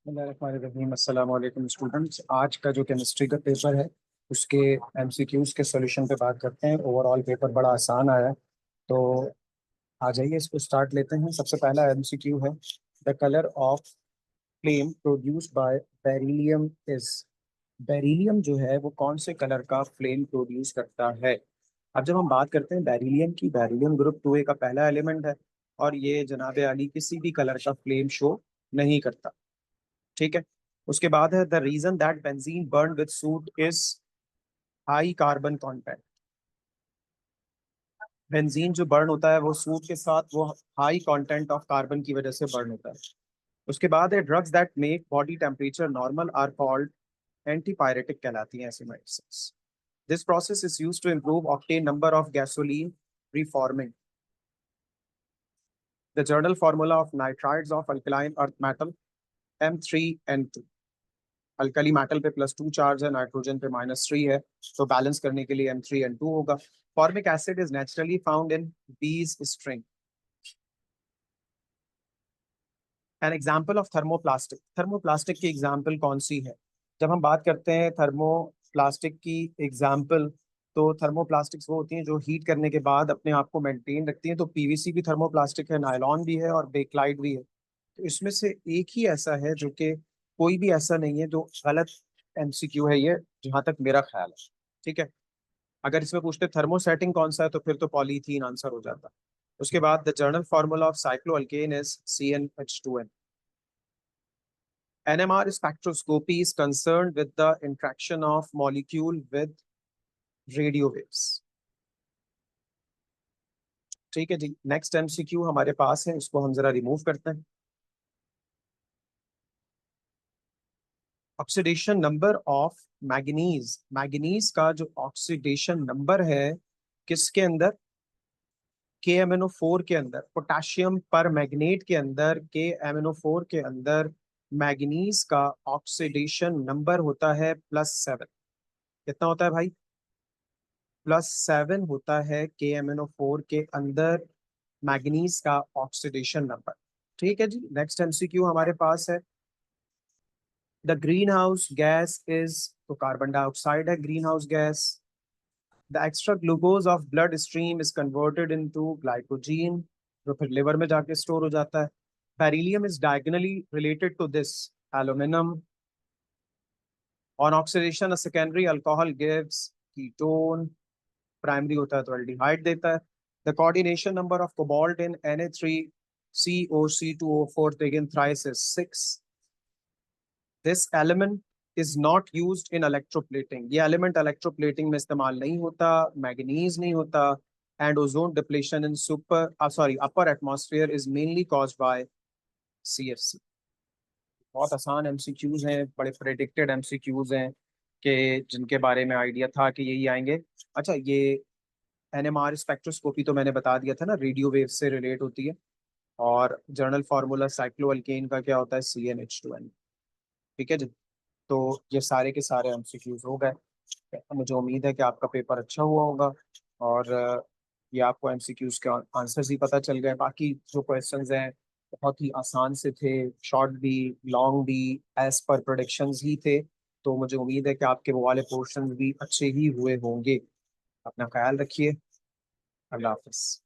बिस्मिल्लाहिर्रहमानिर्रहीम। अस्सलाम वालेकुम स्टूडेंट्स। आज का जो केमिस्ट्री का पेपर है उसके एमसीक्यूज़ के सॉल्यूशन पे बात करते हैं। ओवरऑल पेपर बड़ा आसान आया है, तो आ जाइए इसको स्टार्ट लेते हैं। सबसे पहला एमसीक्यू है, the colour of flame produced by beryllium is. Beryllium जो है वो कौन से कलर का फ्लेम प्रोड्यूस करता है? अब जब हम बात करते हैं बेरिलियम की, बेरिलियम ग्रुप 2A का पहला एलिमेंट है और ये जनाब आली किसी भी कलर का फ्लेम शो नहीं करता। ठीक है। उसके बाद है, the reason that benzene burn with soot is high carbon content. Benzene जो बर्न होता है वो सूट के साथ वो हाई कंटेंट ऑफ कार्बन की वजह से बर्न होता है। उसके बाद है, drugs that make body temperature normal are called antipyretic कहलाती हैं ऐसी medicine. This process is used to improve octane number of gasoline reforming. The journal formula of nitrides of alkaline earth metal M3N2. Alkali metal पे +2 charge है, nitrogen पे -3 है, तो balance करने के लिए M3N2 होगा। Formic acid is naturally found in bees sting. An example of thermoplastic. Thermoplastic की एग्जाम्पल कौन सी है? जब हम बात करते हैं थर्मोप्लास्टिक की एग्जाम्पल, तो थर्मोप्लास्टिक्स वो होती हैं जो हीट करने के बाद अपने आप को मेंटेन रखती हैं। तो पीवीसी भी थर्मोप्लास्टिक है, नायलॉन भी है और बेकलाइट भी है। तो इसमें से एक ही ऐसा है जो कि कोई भी ऐसा नहीं है जो गलत एमसीक्यू है ये, जहां तक मेरा ख्याल है। ठीक है। अगर इसमें पूछते थर्मोसेटिंग कौन सा है तो फिर तो पॉलीथीन आंसर हो जाता। उसके बाद the general formula of cycloalkane is CnH2n। NMR spectroscopy is concerned with the interaction of molecule with radio waves। ठीक है जी। नेक्स्ट एमसीक्यू हमारे पास है, इसको हम जरा रिमूव करते हैं। Oxidation number of manganese. Manganese का जो ऑक्सीडेशन नंबर है किसके अंदर? KMnO4 के अंदर। पोटेशियम पर मैग्नेट के अंदर KMnO4 के अंदर मैग्नीज का ऑक्सीडेशन नंबर होता है +7। कितना होता है भाई? +7 होता है KMnO4 के अंदर मैग्नीज का ऑक्सीडेशन नंबर। ठीक है जी। नेक्स्ट एमसीक्यू हमारे पास है, the greenhouse gas is. तो कार्बन डाइऑक्साइड है greenhouse gas. The extra glucose of bloodstream is converted into glycogen, जो फिर लिवर में जाके स्टोर हो जाता है। Beryllium is diagonally related to this aluminium. On oxidation a secondary alcohol gives ketone. Primary होता है तो एल्डिहाइड देता है। The coordination number of cobalt in Na3COC2O4 again thrice is 6। This element is not used in electroplating. ये element electroplating में इस्तेमाल नहीं होता। मैग्नीज नहीं होता। And ozone depletion in upper atmosphere is mainly caused by CFC। बहुत आसान MCQs हैं, बड़े प्रेडिक्टेड एमसीक्यूज हैं कि जिनके बारे में आइडिया था कि यही आएंगे। अच्छा, ये NMR स्पेक्ट्रोस्कोपी तो मैंने बता दिया था ना, रेडियो वेव से रिलेट होती है। और जर्नल फार्मूला साइक्लोअल्केन का क्या होता है? CnH2n। ठीक है जी। तो ये सारे के सारे एमसीक्यूज हो गए। मुझे उम्मीद है कि आपका पेपर अच्छा हुआ होगा और ये आपको एमसीक्यूज के आंसर्स ही पता चल गए। बाकी जो क्वेश्चंस हैं बहुत ही आसान से थे, शॉर्ट भी लॉन्ग भी एज पर प्रोडिक्शंस ही थे। तो मुझे उम्मीद है कि आपके वो वाले पोर्शंस भी अच्छे ही हुए होंगे। अपना ख्याल रखिए। अल्लाह हाफिज।